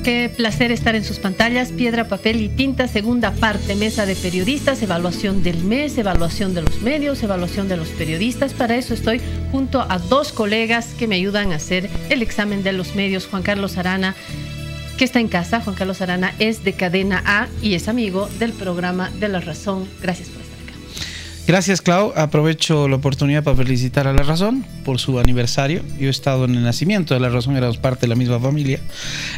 qué placer estar en sus pantallas. Piedra, papel y tinta, segunda parte, mesa de periodistas, evaluación del mes, evaluación de los medios, evaluación de los periodistas. Para eso estoy junto a dos colegas que me ayudan a hacer el examen de los medios. Juan Carlos Arana, que está en casa. Juan Carlos Arana es de Cadena A y es amigo del programa de La Razón. Gracias por estar acá. Gracias, Clau. Aprovecho la oportunidad para felicitar a La Razón por su aniversario. Yo he estado en el nacimiento de La Razón, éramos parte de la misma familia.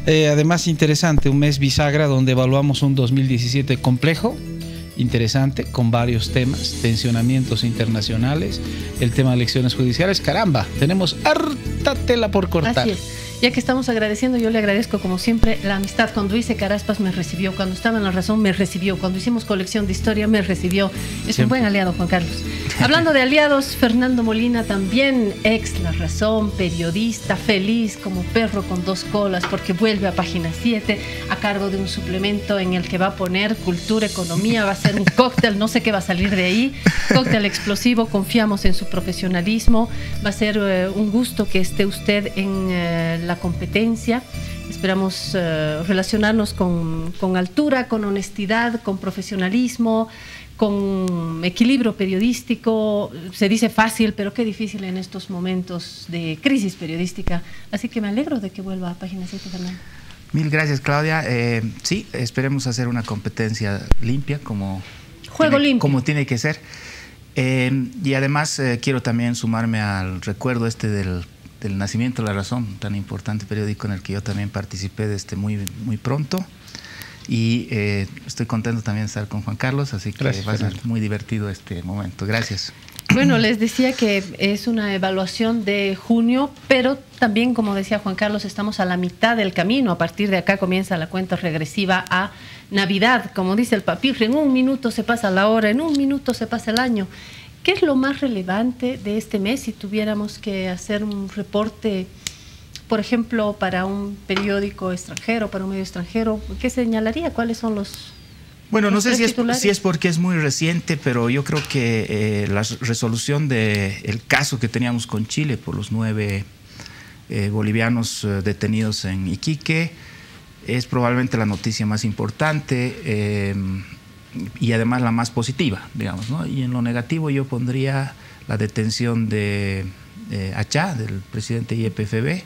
Además, interesante, un mes bisagra donde evaluamos un 2017 complejo, interesante, con varios temas, tensionamientos internacionales, el tema de elecciones judiciales. Caramba, tenemos harta tela por cortar. Así es. Ya que estamos agradeciendo, yo le agradezco como siempre la amistad. Cuando hice Caraspas me recibió, cuando estaba en La Razón me recibió, cuando hicimos colección de historia me recibió. Es siempre un buen aliado, Juan Carlos. Hablando de aliados, Fernando Molina también, ex La Razón, periodista, feliz como perro con dos colas porque vuelve a Página 7 a cargo de un suplemento en el que va a poner cultura, economía, va a ser un cóctel, no sé qué va a salir de ahí, cóctel explosivo, confiamos en su profesionalismo, va a ser un gusto que esté usted en la competencia. Esperamos relacionarnos con altura, con honestidad, con profesionalismo, con equilibrio periodístico. Se dice fácil, pero qué difícil en estos momentos de crisis periodística. Así que me alegro de que vuelva a Página 7, Fernando. Mil gracias, Claudia. Sí, esperemos hacer una competencia limpia, como tiene que ser. Y además quiero también sumarme al recuerdo del nacimiento de La Razón, tan importante periódico en el que yo también participé desde muy pronto. Y estoy contento también de estar con Juan Carlos, así que gracias, va a ser muy divertido este momento. Gracias. Bueno, les decía que es una evaluación de junio, pero también, como decía Juan Carlos, estamos a la mitad del camino. A partir de acá comienza la cuenta regresiva a Navidad. Como dice el papirre, en un minuto se pasa la hora, en un minuto se pasa el año. ¿Qué es lo más relevante de este mes si tuviéramos que hacer un reporte, por ejemplo, para un periódico extranjero, para un medio extranjero? ¿Qué señalaría? ¿Cuáles son los... Bueno, no sé si es porque es muy reciente, pero yo creo que la resolución del caso que teníamos con Chile por los 9 bolivianos detenidos en Iquique es probablemente la noticia más importante y además la más positiva, digamos, ¿no? Y en lo negativo yo pondría la detención de Achá, del presidente YPFB,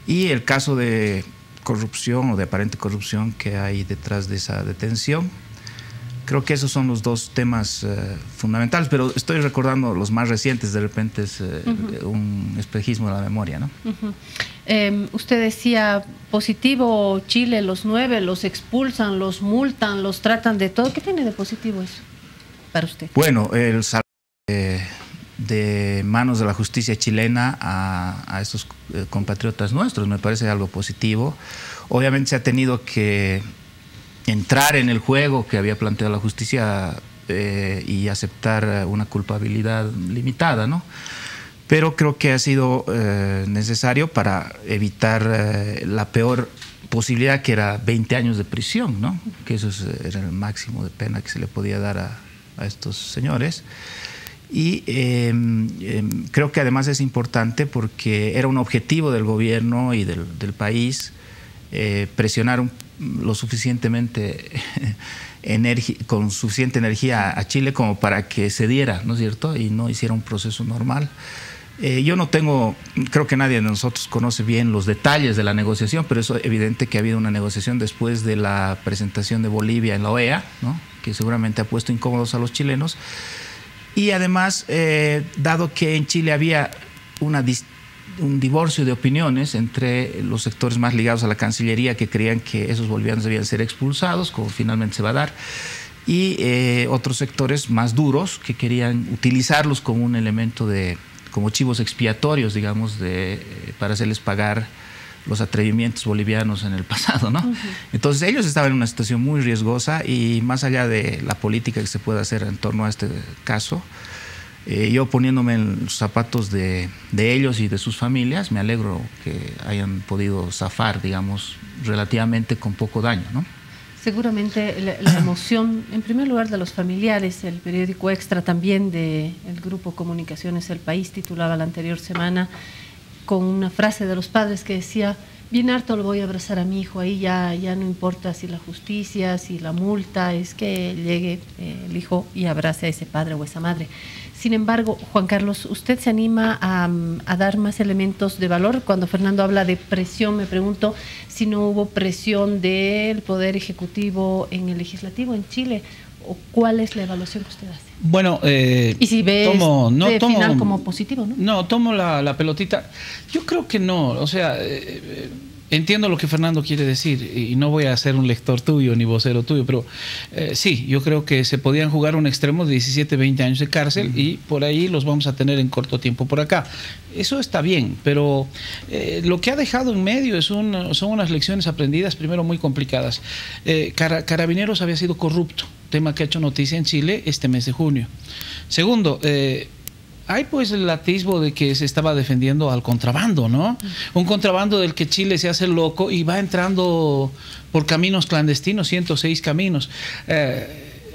y el caso de corrupción o de aparente corrupción que hay detrás de esa detención. Creo que esos son los dos temas fundamentales, pero estoy recordando los más recientes, de repente es un espejismo de la memoria, ¿no? Usted decía positivo Chile, los 9, los expulsan, los multan, los tratan de todo. ¿Qué tiene de positivo eso para usted? Bueno, el salto de manos de la justicia chilena a estos compatriotas nuestros me parece algo positivo. Obviamente se ha tenido que entrar en el juego que había planteado la justicia y aceptar una culpabilidad limitada, ¿no? Pero creo que ha sido necesario para evitar la peor posibilidad, que era 20 años de prisión, ¿no? Que eso era el máximo de pena que se le podía dar a estos señores. Y creo que además es importante porque era un objetivo del gobierno y del país presionar lo suficientemente con suficiente energía a Chile como para que se diera, ¿no es cierto? Y no hiciera un proceso normal. Yo no tengo, creo que nadie de nosotros conoce bien los detalles de la negociación, pero es evidente que ha habido una negociación después de la presentación de Bolivia en la OEA, ¿no? Que seguramente ha puesto incómodos a los chilenos. Y además, dado que en Chile había un divorcio de opiniones entre los sectores más ligados a la Cancillería, que creían que esos bolivianos debían ser expulsados, como finalmente se va a dar, y otros sectores más duros que querían utilizarlos como un elemento como chivos expiatorios, digamos, para hacerles pagar los atrevimientos bolivianos en el pasado, ¿no? Entonces ellos estaban en una situación muy riesgosa y más allá de la política que se puede hacer en torno a este caso, yo poniéndome en los zapatos de ellos y de sus familias, me alegro que hayan podido zafar, digamos, relativamente con poco daño, ¿no? Seguramente la emoción, en primer lugar, de los familiares. El periódico Extra también del grupo Comunicaciones El País titulaba la anterior semana con una frase de los padres que decía: bien harto lo voy a abrazar a mi hijo, ahí ya no importa si la justicia, si la multa, es que llegue el hijo y abrace a ese padre o esa madre. Sin embargo, Juan Carlos, ¿usted se anima a dar más elementos de valor? Cuando Fernando habla de presión, me pregunto si no hubo presión del Poder Ejecutivo en el Legislativo en Chile, o cuál es la evaluación que usted hace. Bueno, y si ve final como positivo, ¿no? No, tomo la pelotita. Yo creo que no, o sea, entiendo lo que Fernando quiere decir y no voy a ser un lector tuyo ni vocero tuyo, pero sí, yo creo que se podían jugar un extremo de 17, 20 años de cárcel y por ahí los vamos a tener en corto tiempo por acá. Eso está bien, pero lo que ha dejado en medio son unas lecciones aprendidas, primero muy complicadas. Carabineros había sido corrupto, tema que ha hecho noticia en Chile este mes de junio. Segundo, hay pues el atisbo de que se estaba defendiendo al contrabando, ¿no? Un contrabando del que Chile se hace loco y va entrando por caminos clandestinos, 106 caminos.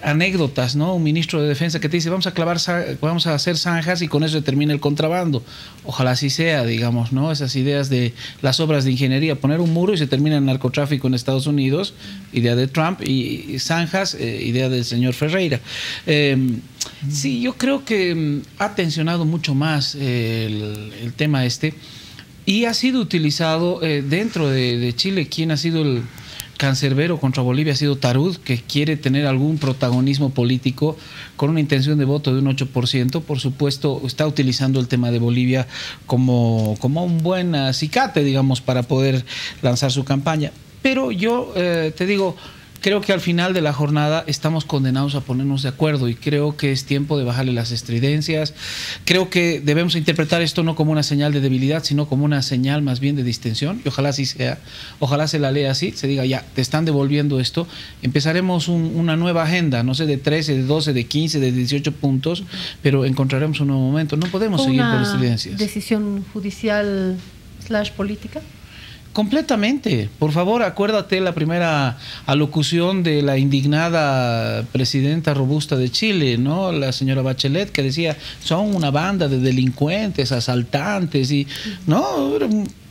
Anécdotas, ¿no? Un ministro de defensa que te dice vamos a hacer zanjas y con eso se termina el contrabando. Ojalá así sea, digamos, ¿no? Esas ideas de las obras de ingeniería, poner un muro y se termina el narcotráfico en Estados Unidos, idea de Trump, y zanjas, idea del señor Ferreira. Sí, yo creo que ha tensionado mucho más el tema este y ha sido utilizado dentro de Chile. ¿Quién ha sido el cancerbero contra Bolivia? Ha sido Tarud, que quiere tener algún protagonismo político con una intención de voto de un 8%. Por supuesto, está utilizando el tema de Bolivia como un buen acicate, digamos, para poder lanzar su campaña. Pero yo te digo, creo que al final de la jornada estamos condenados a ponernos de acuerdo y creo que es tiempo de bajarle las estridencias. Creo que debemos interpretar esto no como una señal de debilidad, sino como una señal más bien de distensión, y ojalá así sea, ojalá se la lea así, se diga ya, te están devolviendo esto, empezaremos una nueva agenda, no sé, de 13, de 12, de 15, de 18 puntos, pero encontraremos un nuevo momento. No podemos seguir por estridencias. ¿Decisión judicial / política? Completamente. Por favor, acuérdate la primera alocución de la indignada presidenta robusta de Chile, ¿no? La señora Bachelet, que decía, son una banda de delincuentes, asaltantes, y no,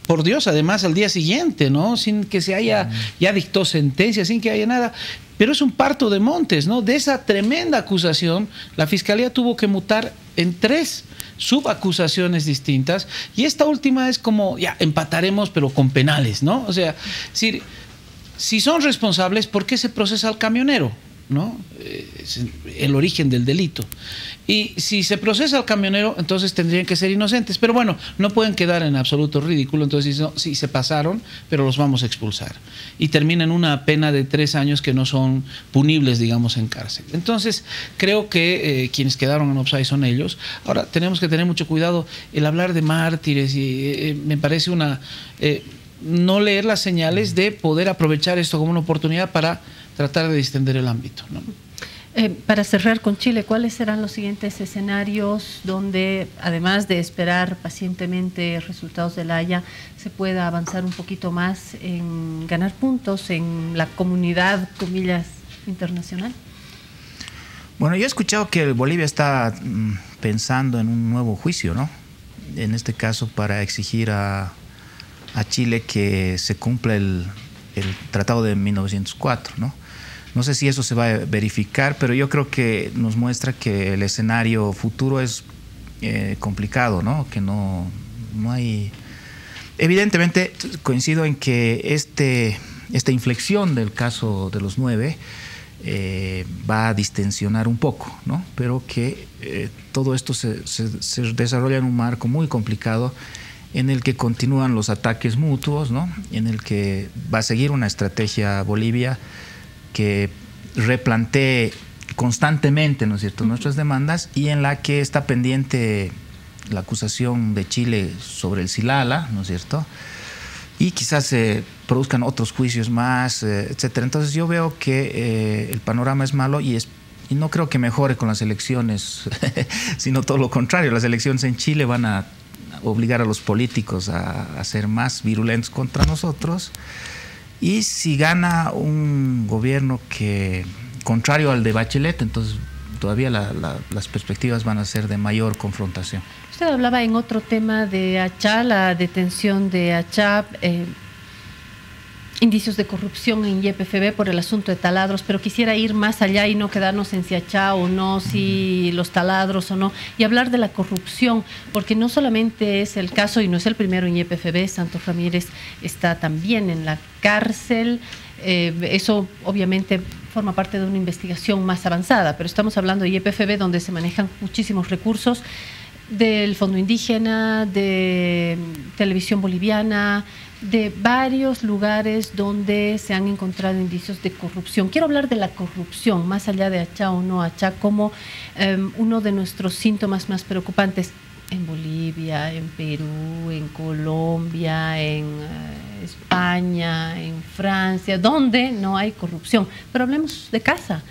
por Dios, además al día siguiente, ¿no? Sin que se haya, ya dictó sentencia, sin que haya nada. Pero es un parto de montes, ¿no? De esa tremenda acusación, la Fiscalía tuvo que mutar en 3 subacusaciones distintas, y esta última es como, ya, empataremos, pero con penales, ¿no? O sea, si son responsables, ¿por qué se procesa al camionero? ¿No? Es el origen del delito. Y si se procesa al camionero, entonces tendrían que ser inocentes. Pero bueno, no pueden quedar en absoluto ridículo. Entonces, no, sí, se pasaron, pero los vamos a expulsar. Y terminan una pena de 3 años que no son punibles, digamos, en cárcel. Entonces, creo que quienes quedaron en offside son ellos. Ahora, tenemos que tener mucho cuidado. El hablar de mártires, me parece no leer las señales de poder aprovechar esto como una oportunidad para tratar de distender el ámbito, ¿no? Para cerrar con Chile, ¿cuáles serán los siguientes escenarios donde, además de esperar pacientemente resultados de la Haya, se pueda avanzar un poquito más en ganar puntos en la comunidad, comillas, internacional? Bueno, yo he escuchado que Bolivia está pensando en un nuevo juicio, ¿no? En este caso, para exigir a Chile que se cumpla el Tratado de 1904, ¿no? No sé si eso se va a verificar, pero yo creo que nos muestra que el escenario futuro es complicado, ¿no? Que no hay... Evidentemente, coincido en que esta inflexión del caso de los 9 va a distensionar un poco, ¿no? Pero que todo esto se desarrolla en un marco muy complicado en el que continúan los ataques mutuos, ¿no? En el que va a seguir una estrategia Bolivia que replantee constantemente, ¿no es cierto?, nuestras demandas, y en la que está pendiente la acusación de Chile sobre el Silala, ¿no es cierto?, y quizás se produzcan otros juicios más, etcétera. Entonces yo veo que el panorama es malo y no creo que mejore con las elecciones, sino todo lo contrario. Las elecciones en Chile van a obligar a los políticos a ser más virulentos contra nosotros. Y si gana un gobierno que contrario al de Bachelet, entonces todavía las perspectivas van a ser de mayor confrontación. Usted hablaba en otro tema de Achá, la detención de Achá. indicios de corrupción en YPFB por el asunto de taladros, pero quisiera ir más allá y no quedarnos en si achá o no, si los taladros o no, y hablar de la corrupción, porque no solamente es el caso, y no es el primero en YPFB, Santos Ramírez está también en la cárcel, eso obviamente forma parte de una investigación más avanzada, pero estamos hablando de YPFB donde se manejan muchísimos recursos del Fondo Indígena, de Televisión Boliviana, de varios lugares donde se han encontrado indicios de corrupción. Quiero hablar de la corrupción, más allá de achá o no achá, como uno de nuestros síntomas más preocupantes en Bolivia, en Perú, en Colombia, en España, en Francia, donde no hay corrupción. Pero hablemos de casa,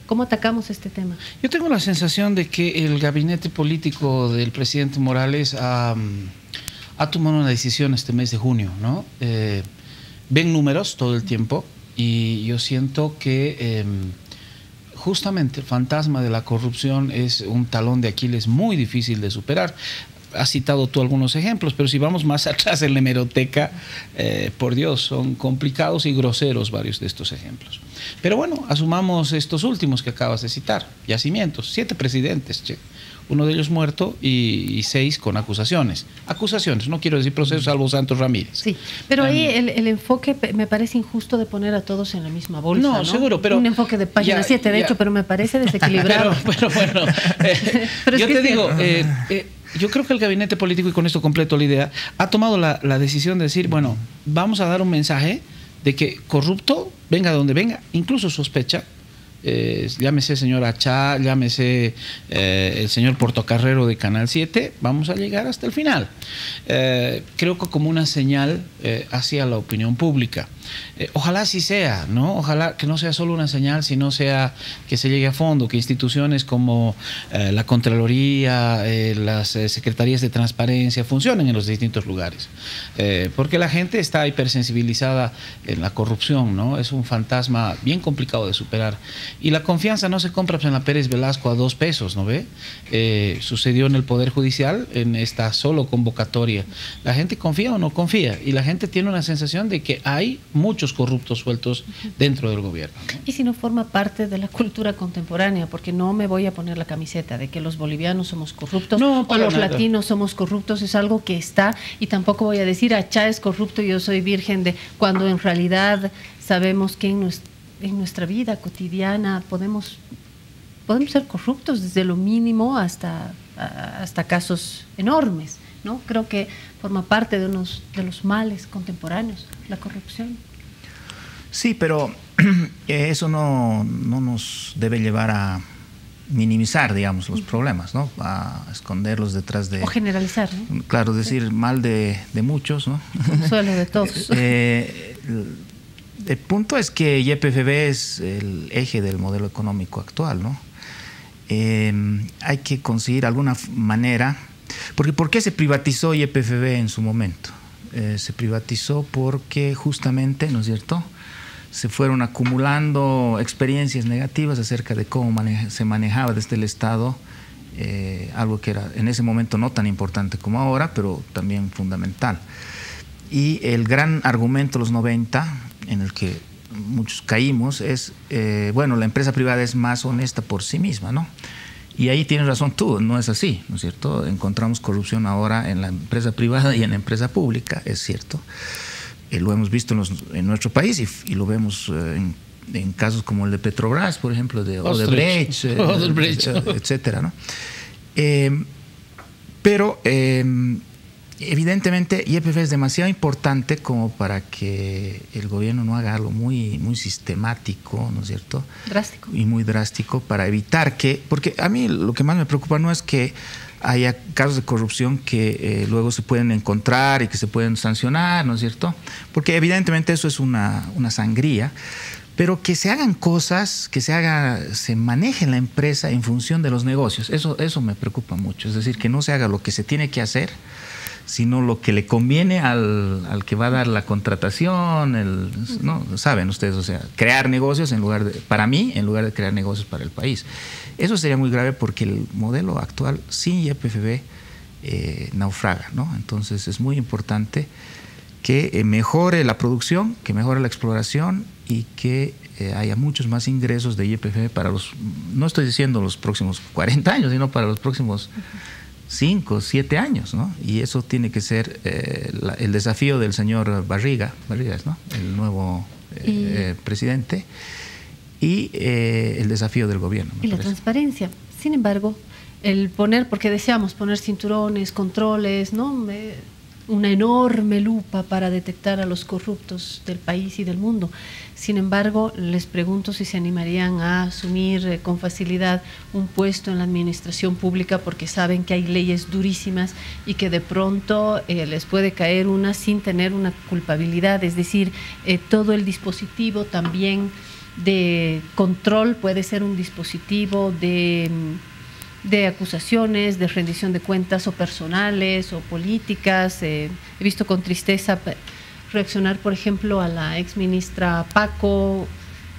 ¿Cómo atacamos este tema? Yo tengo la sensación de que el gabinete político del presidente Morales ha tomado una decisión este mes de junio, ¿no? Ven números todo el tiempo y yo siento que justamente el fantasma de la corrupción es un talón de Aquiles muy difícil de superar. Has citado tú algunos ejemplos, pero si vamos más atrás en la hemeroteca, por Dios, son complicados y groseros varios de estos ejemplos. Pero bueno, asumamos estos últimos que acabas de citar, yacimientos, 7 presidentes, che. Uno de ellos muerto y 6 con acusaciones. Acusaciones, no quiero decir procesos, salvo Santos Ramírez. Sí, pero ahí el enfoque me parece injusto de poner a todos en la misma bolsa, ¿no? Seguro, pero... Un enfoque de página 7, de hecho, pero me parece desequilibrado. pero bueno, pero yo te digo... yo creo que el gabinete político, y con esto completo la idea, ha tomado la decisión de decir, bueno, vamos a dar un mensaje de que corrupto, venga de donde venga, incluso sospecha, llámese señor Achá, llámese el señor Portocarrero de Canal 7, vamos a llegar hasta el final. Creo que como una señal hacia la opinión pública. Ojalá así sea, ¿no? Ojalá que no sea solo una señal, sino sea que se llegue a fondo, que instituciones como la Contraloría, las Secretarías de Transparencia funcionen en los distintos lugares. Porque la gente está hipersensibilizada en la corrupción, ¿no? Es un fantasma bien complicado de superar. Y la confianza no se compra en la Pérez Velasco a 2 pesos, ¿no ve? Sucedió en el Poder Judicial, en esta solo convocatoria. La gente confía o no confía, y la gente tiene una sensación de que hay muchos corruptos sueltos dentro del gobierno, ¿no? Y si no forma parte de la cultura contemporánea, porque no me voy a poner la camiseta de que los bolivianos somos corruptos, no, o los latinos somos corruptos, es algo que está, y tampoco voy a decir Achá es corrupto y yo soy virgen de, cuando en realidad sabemos que en nuestra vida cotidiana podemos ser corruptos desde lo mínimo hasta casos enormes, ¿no? Creo que forma parte de los males contemporáneos, la corrupción. Sí, pero eso no nos debe llevar a minimizar, digamos, los problemas, ¿no? A esconderlos detrás de... O generalizar, ¿no? Claro, decir mal de muchos, ¿no? Suelo de todos. El punto es que YPFB es el eje del modelo económico actual, ¿no? Hay que conseguir alguna manera, porque ¿por qué se privatizó YPFB en su momento? Se privatizó porque justamente, ¿no es cierto?, se fueron acumulando experiencias negativas acerca de cómo se manejaba desde el Estado, algo que era en ese momento no tan importante como ahora, pero también fundamental. Y el gran argumento de los 90, en el que muchos caímos, es, bueno, la empresa privada es más honesta por sí misma, ¿no? Y ahí tienes razón tú, no es así, ¿no es cierto? Encontramos corrupción ahora en la empresa privada y en la empresa pública, es cierto. Lo hemos visto en nuestro país y lo vemos en casos como el de Petrobras, por ejemplo, de Odebrecht, etcétera, ¿no? Pero evidentemente YPFB es demasiado importante como para que el gobierno no haga algo muy sistemático, ¿no es cierto? Drástico. Y muy drástico para evitar que... Porque a mí lo que más me preocupa no es que haya casos de corrupción que luego se pueden encontrar y que se pueden sancionar, ¿no es cierto? Porque evidentemente eso es una sangría, pero que se hagan cosas, se maneje la empresa en función de los negocios. Eso me preocupa mucho. Es decir, que no se haga lo que se tiene que hacer, sino lo que le conviene al que va a dar la contratación, ¿no? Saben ustedes, o sea, crear negocios para mí, en lugar de crear negocios para el país. Eso sería muy grave porque el modelo actual sin YPFB naufraga, ¿no? Entonces es muy importante que mejore la producción, que mejore la exploración y que haya muchos más ingresos de YPF para los, no estoy diciendo los próximos 40 años, sino para los próximos 5, 7 años, ¿no? Y eso tiene que ser el desafío del señor Barrigas, ¿no? El nuevo presidente, y el desafío del gobierno. Y la transparencia. Sin embargo, el poner, porque deseamos poner cinturones, controles, ¿no? Una enorme lupa para detectar a los corruptos del país y del mundo. Sin embargo, les pregunto si se animarían a asumir con facilidad un puesto en la administración pública, porque saben que hay leyes durísimas y que de pronto les puede caer una sin tener una culpabilidad. Es decir, todo el dispositivo también de control puede ser un dispositivo de acusaciones, de rendición de cuentas o personales o políticas. He visto con tristeza reaccionar, por ejemplo, a la exministra Paco,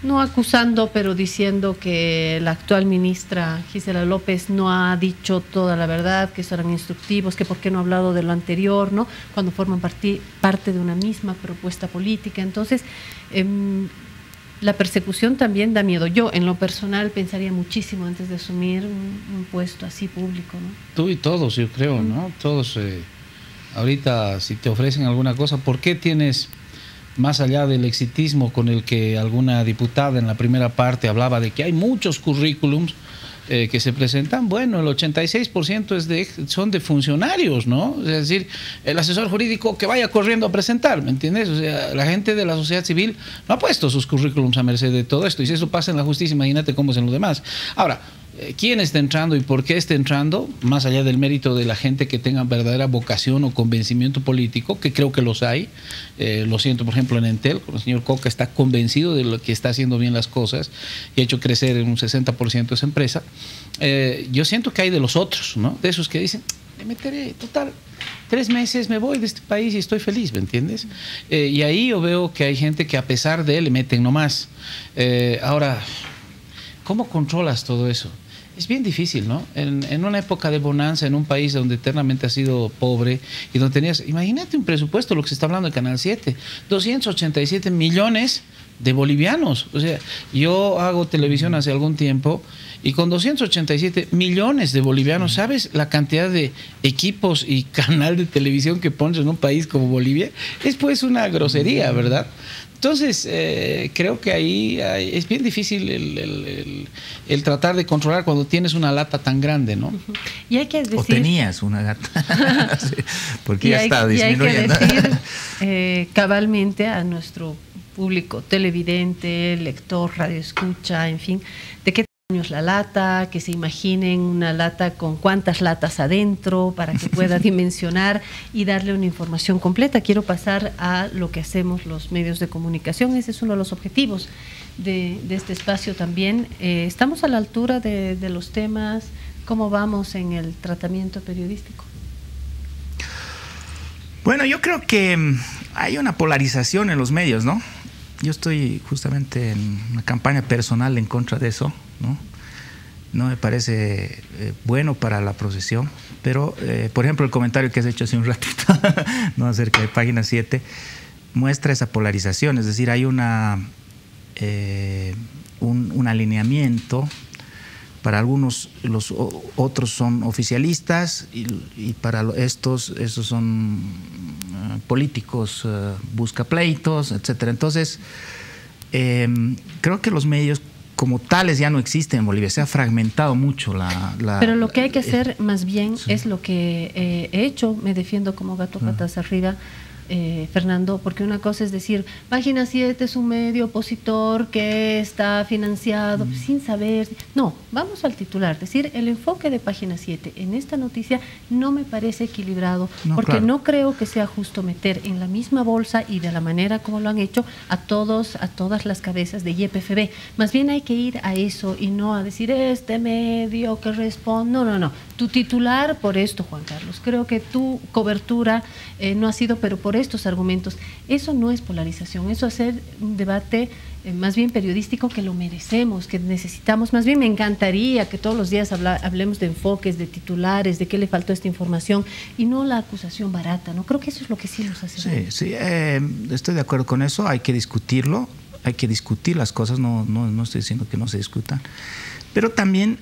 no acusando, pero diciendo que la actual ministra Gisela López no ha dicho toda la verdad, que eran instructivos, que por qué no ha hablado de lo anterior, ¿no? Cuando forman parte de una misma propuesta política. Entonces, la persecución también da miedo. Yo, en lo personal, pensaría muchísimo antes de asumir un puesto así público, ¿no? Tú y todos, yo creo, ¿no? Todos, ahorita, si te ofrecen alguna cosa, ¿por qué tienes, más allá del exitismo con el que alguna diputada en la primera parte hablaba de que hay muchos currículums que se presentan? Bueno, el 86% son de funcionarios, ¿no? Es decir, el asesor jurídico que vaya corriendo a presentar, ¿me entiendes? O sea, la gente de la sociedad civil no ha puesto sus currículums a merced de todo esto, y si eso pasa en la justicia, imagínate cómo es en los demás. Ahora, ¿quién está entrando y por qué está entrando? Más allá del mérito de la gente que tenga verdadera vocación o convencimiento político, que creo que los hay. Lo siento, por ejemplo, en Entel, el señor Coca está convencido de lo que está haciendo bien las cosas y ha hecho crecer en un 60% esa empresa. Yo siento que hay de los otros, ¿no? De esos que dicen, me meteré, total, 3 meses me voy de este país y estoy feliz, ¿me entiendes? Y ahí yo veo que hay gente que a pesar de él le meten nomás. Ahora, ¿cómo controlas todo eso? Es bien difícil, ¿no? En una época de bonanza, en un país donde eternamente ha sido pobre y donde tenías, imagínate un presupuesto, lo que se está hablando de Canal 7, 287 millones de bolivianos. O sea, yo hago televisión hace algún tiempo y con 287 millones de bolivianos, ¿sabes la cantidad de equipos y canal de televisión que pones en un país como Bolivia? Es pues una grosería, ¿verdad? Entonces, creo que ahí es bien difícil el tratar de controlar cuando tienes una lata tan grande, ¿no? Y hay que decir, o tenías una gata, sí, porque ya está disminuyendo. Y hay que decir cabalmente a nuestro público televidente, lector, radioescucha, en fin, de qué tamaño es la lata, que se imaginen una lata con cuántas latas adentro para que pueda dimensionar y darle una información completa. Quiero pasar a lo que hacemos los medios de comunicación. Ese es uno de los objetivos de este espacio también. ¿Estamos a la altura de los temas? ¿Cómo vamos en el tratamiento periodístico? Bueno, yo creo que hay una polarización en los medios, ¿no? Yo estoy justamente en una campaña personal en contra de eso, ¿no? No me parece bueno para la profesión, pero, por ejemplo, el comentario que has hecho hace un ratito, ¿no? Acerca de Página 7, muestra esa polarización, es decir, hay un alineamiento. Para algunos, los otros son oficialistas y para esos son políticos, buscapleitos, etcétera. Entonces, creo que los medios como tales ya no existen en Bolivia, se ha fragmentado mucho Pero lo que hay que hacer más bien sí, es lo que he hecho, me defiendo como gato patas arriba, Fernando, porque una cosa es decir, Página 7 es un medio opositor que está financiado sin saber. No, vamos al titular, decir, el enfoque de Página 7 en esta noticia no me parece equilibrado, porque no creo que sea justo meter en la misma bolsa y de la manera como lo han hecho a todas las cabezas de YPFB. Más bien hay que ir a eso y no a decir, este medio que responde. No. Tu titular por esto, Juan Carlos. Creo que tu cobertura no ha sido, pero por estos argumentos. Eso no es polarización, eso es hacer un debate más bien periodístico que lo merecemos, que necesitamos. Más bien me encantaría que todos los días hablemos de enfoques, de titulares, de qué le faltó esta información y no la acusación barata, ¿no? Creo que eso es lo que sí nos hace daño. Sí, estoy de acuerdo con eso, hay que discutirlo, hay que discutir las cosas, no estoy diciendo que no se discutan, pero también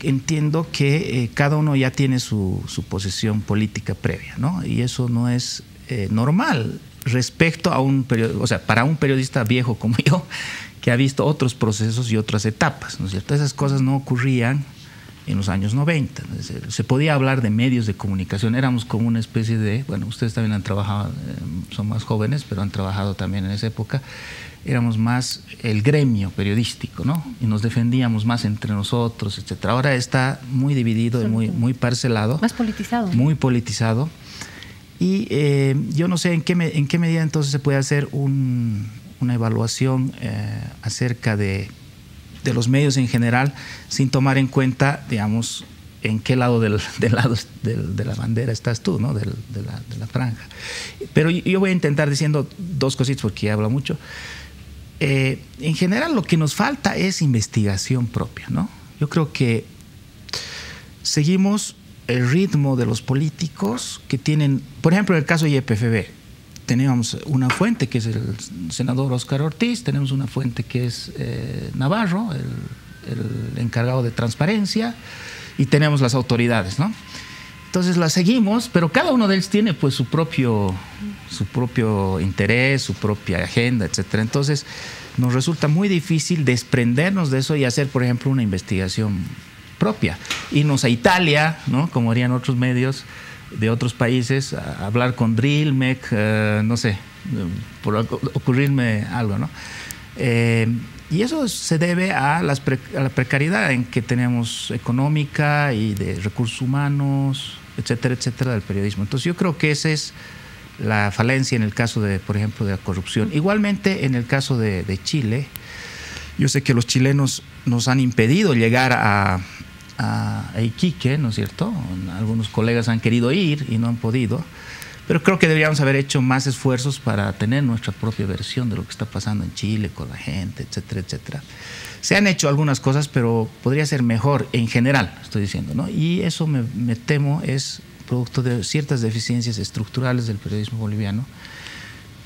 entiendo que cada uno ya tiene su posición política previa, ¿no? Y eso no es normal respecto a un periodista, o sea, para un periodista viejo como yo, que ha visto otros procesos y otras etapas, ¿no es cierto? Esas cosas no ocurrían en los años 90. Se podía hablar de medios de comunicación, éramos como una especie de, bueno, ustedes también han trabajado, son más jóvenes, pero han trabajado también en esa época, éramos más el gremio periodístico, ¿no? Y nos defendíamos más entre nosotros, etcétera. Ahora está muy dividido y muy parcelado. Más politizado. Muy politizado. Y yo no sé en qué medida entonces se puede hacer una evaluación acerca de los medios en general, sin tomar en cuenta, digamos, en qué lado de la bandera estás tú, ¿no? de la franja. Pero yo voy a intentar diciendo dos cositas porque ya hablo mucho. En general lo que nos falta es investigación propia, ¿no? Yo creo que seguimos el ritmo de los políticos que tienen, por ejemplo, en el caso de YPFB, teníamos una fuente que es el senador Óscar Ortiz, tenemos una fuente que es Navarro, el encargado de transparencia, y tenemos las autoridades, ¿no? Entonces las seguimos, pero cada uno de ellos tiene pues su propio interés, su propia agenda, etcétera. Entonces nos resulta muy difícil desprendernos de eso y hacer, por ejemplo, una investigación propia. Irnos a Italia, ¿no? Como harían otros medios de otros países, a hablar con Drilmec, no sé, por ocurrirme algo, ¿no? Y eso se debe a la precariedad en que tenemos económica y de recursos humanos, etcétera, etcétera, del periodismo. Entonces yo creo que esa es la falencia en el caso de, por ejemplo, de la corrupción. Igualmente en el caso de Chile, yo sé que los chilenos nos han impedido llegar a Iquique, ¿no es cierto? Algunos colegas han querido ir y no han podido, pero creo que deberíamos haber hecho más esfuerzos para tener nuestra propia versión de lo que está pasando en Chile con la gente, etcétera, etcétera. Se han hecho algunas cosas, pero podría ser mejor en general, estoy diciendo, ¿no? Y eso me temo es producto de ciertas deficiencias estructurales del periodismo boliviano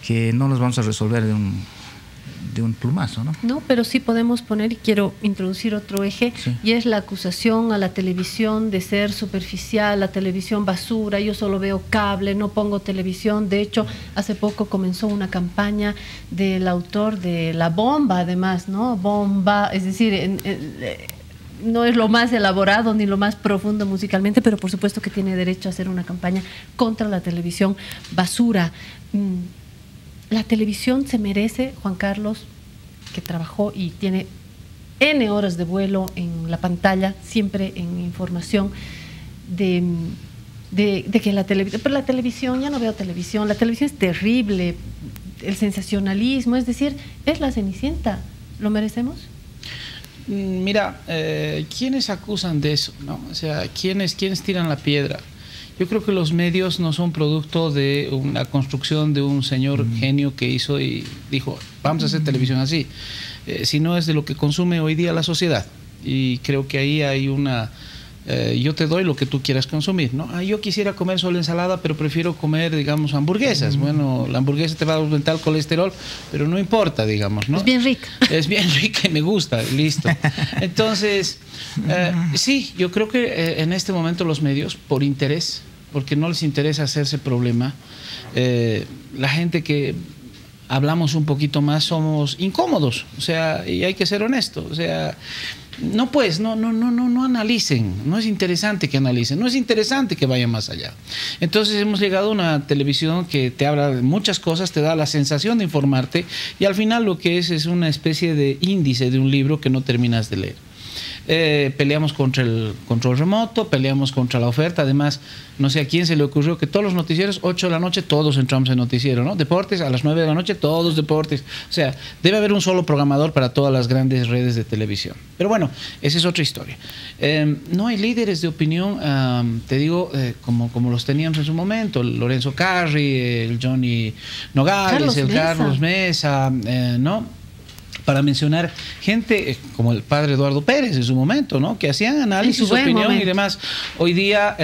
que no las vamos a resolver de un plumazo, ¿no? No, pero sí podemos poner, y quiero introducir otro eje, sí, y es la acusación a la televisión de ser superficial, la televisión basura, yo solo veo cable, no pongo televisión. De hecho, hace poco comenzó una campaña del autor de La Bomba, además, ¿no? Bomba, es decir, no es lo más elaborado ni lo más profundo musicalmente, pero por supuesto que tiene derecho a hacer una campaña contra la televisión basura. La televisión se merece, Juan Carlos, que trabajó y tiene N horas de vuelo en la pantalla, siempre en información, de que la televisión, pero la televisión, ya no veo televisión, la televisión es terrible, el sensacionalismo, es decir, es la Cenicienta, ¿lo merecemos? Mira, ¿quiénes acusan de eso, no? O sea, ¿quiénes tiran la piedra? Yo creo que los medios no son producto de una construcción de un señor genio que hizo y dijo, vamos a hacer televisión así, sino es de lo que consume hoy día la sociedad. Y creo que ahí hay una... yo te doy lo que tú quieras consumir, ¿no? Yo quisiera comer solo ensalada, pero prefiero comer, digamos, hamburguesas. Bueno, la hamburguesa te va a aumentar el colesterol, pero no importa, digamos, ¿no? Es bien rica. Es bien rica y me gusta, listo. Entonces, sí, yo creo que en este momento los medios, por interés, porque no les interesa hacerse problema, la gente que hablamos un poquito más somos incómodos, o sea, y hay que ser honestos, o sea, no pues, no analicen, no es interesante que analicen, no es interesante que vayan más allá. Entonces hemos llegado a una televisión que te habla de muchas cosas, te da la sensación de informarte y al final lo que es una especie de índice de un libro que no terminas de leer. peleamos contra el control remoto, peleamos contra la oferta. Además, no sé a quién se le ocurrió que todos los noticieros, 8 de la noche, todos entramos en noticiero, ¿no? Deportes, a las 9 de la noche, todos deportes. O sea, debe haber un solo programador para todas las grandes redes de televisión. Pero bueno, esa es otra historia. No hay líderes de opinión, te digo, como los teníamos en su momento, el Lorenzo Carri, el Johnny Nogales, Carlos Mesa, ¿no? Para mencionar gente como el padre Eduardo Pérez en su momento, ¿no? Que hacían análisis, opinión y demás. Hoy día,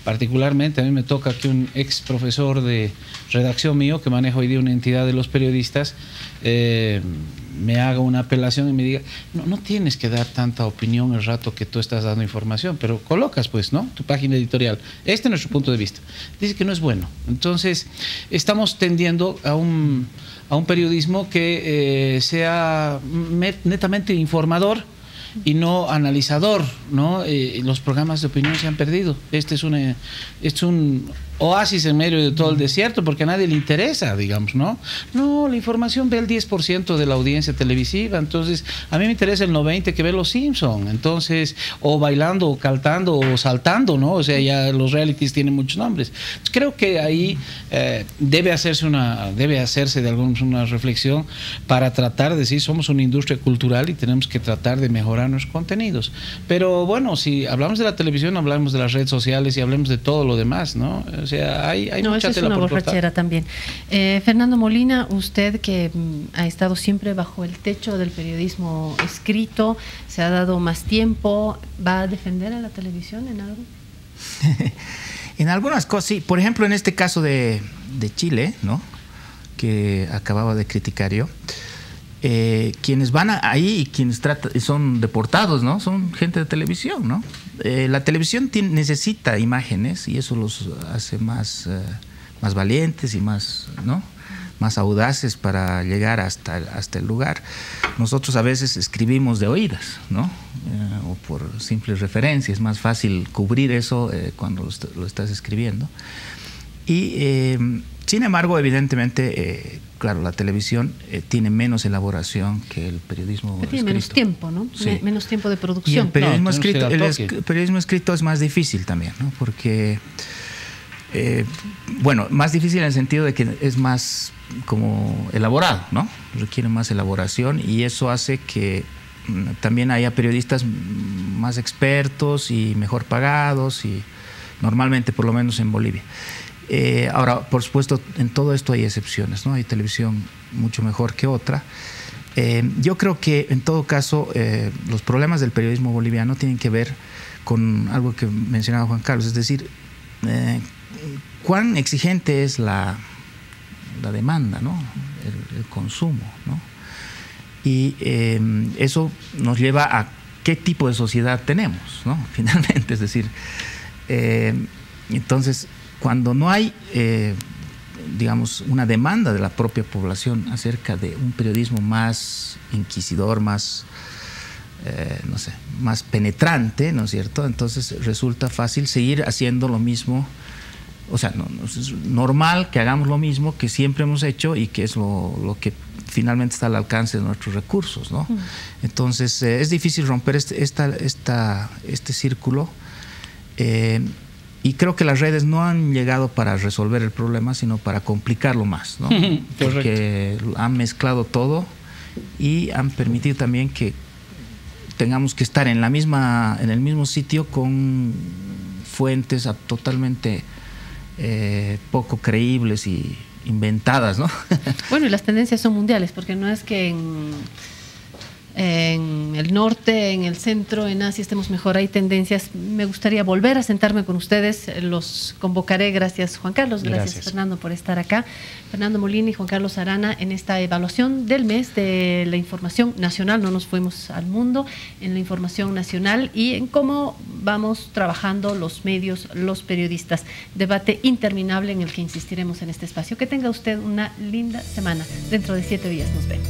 particularmente, a mí me toca que un ex profesor de redacción mío, que maneja hoy día una entidad de los periodistas, me haga una apelación y me diga, no tienes que dar tanta opinión el rato que tú estás dando información, pero colocas pues, ¿no? Tu página editorial. Este es nuestro punto de vista. Dice que no es bueno. Entonces, estamos tendiendo a un periodismo que sea netamente informador y no analizador, ¿no? Los programas de opinión se han perdido. Este es un oasis en medio de todo el desierto porque a nadie le interesa, digamos, ¿no? No, la información ve el 10% de la audiencia televisiva, entonces a mí me interesa el 90% que ve Los Simpson, entonces, o bailando, o cantando, o saltando, ¿no? O sea, ya los realities tienen muchos nombres. Creo que ahí debe hacerse de una reflexión para tratar de decir, somos una industria cultural y tenemos que tratar de mejorar nuestros contenidos. Pero bueno, si hablamos de la televisión, hablamos de las redes sociales y hablamos de todo lo demás, ¿no? O sea, hay mucha tela por cortar. Borrachera también. Fernando Molina, usted que ha estado siempre bajo el techo del periodismo escrito, se ha dado más tiempo, ¿va a defender a la televisión en algo? En algunas cosas, sí. Por ejemplo, en este caso de Chile, ¿no? Que acababa de criticar yo. Quienes van ahí y quienes son deportados, ¿no? Son gente de televisión, ¿no? La televisión necesita imágenes y eso los hace más valientes y más, ¿no? Más audaces para llegar hasta el lugar. Nosotros a veces escribimos de oídas, ¿no? O por simples referencias. Es más fácil cubrir eso cuando lo estás escribiendo. Y sin embargo, evidentemente, claro, la televisión tiene menos elaboración que el periodismo escrito. Tiene menos tiempo, ¿no? Sí. Menos tiempo de producción. Y el periodismo escrito es más difícil también, ¿no? Porque, bueno, más difícil en el sentido de que es más como elaborado, ¿no? Requiere más elaboración y eso hace que también haya periodistas más expertos y mejor pagados, y normalmente, por lo menos en Bolivia. Ahora, por supuesto, en todo esto hay excepciones, ¿no? Hay televisión mucho mejor que otra. Yo creo que, en todo caso, los problemas del periodismo boliviano tienen que ver con algo que mencionaba Juan Carlos, es decir, cuán exigente es la demanda, ¿no? El consumo, ¿no? Y eso nos lleva a qué tipo de sociedad tenemos, ¿no? Finalmente, es decir, entonces, cuando no hay, digamos, una demanda de la propia población acerca de un periodismo más inquisidor, más, no sé, más penetrante, ¿no es cierto? Entonces resulta fácil seguir haciendo lo mismo, o sea, es normal que hagamos lo mismo que siempre hemos hecho y que es lo que finalmente está al alcance de nuestros recursos, ¿no? Entonces es difícil romper este círculo. Y creo que las redes no han llegado para resolver el problema, sino para complicarlo más, ¿no? Porque han mezclado todo y han permitido también que tengamos que estar en el mismo sitio con fuentes totalmente poco creíbles y inventadas, ¿no? Bueno, y las tendencias son mundiales, porque no es que en el norte, en el centro, en Asia estemos mejor, hay tendencias. Me gustaría volver a sentarme con ustedes, los convocaré. Gracias, Juan Carlos, gracias Fernando por estar acá. Fernando Molina y Juan Carlos Arana en esta evaluación del mes de la información nacional. No nos fuimos al mundo, en la información nacional y en cómo vamos trabajando los medios, los periodistas. Debate interminable en el que insistiremos en este espacio. Que tenga usted una linda semana. Dentro de 7 días nos vemos.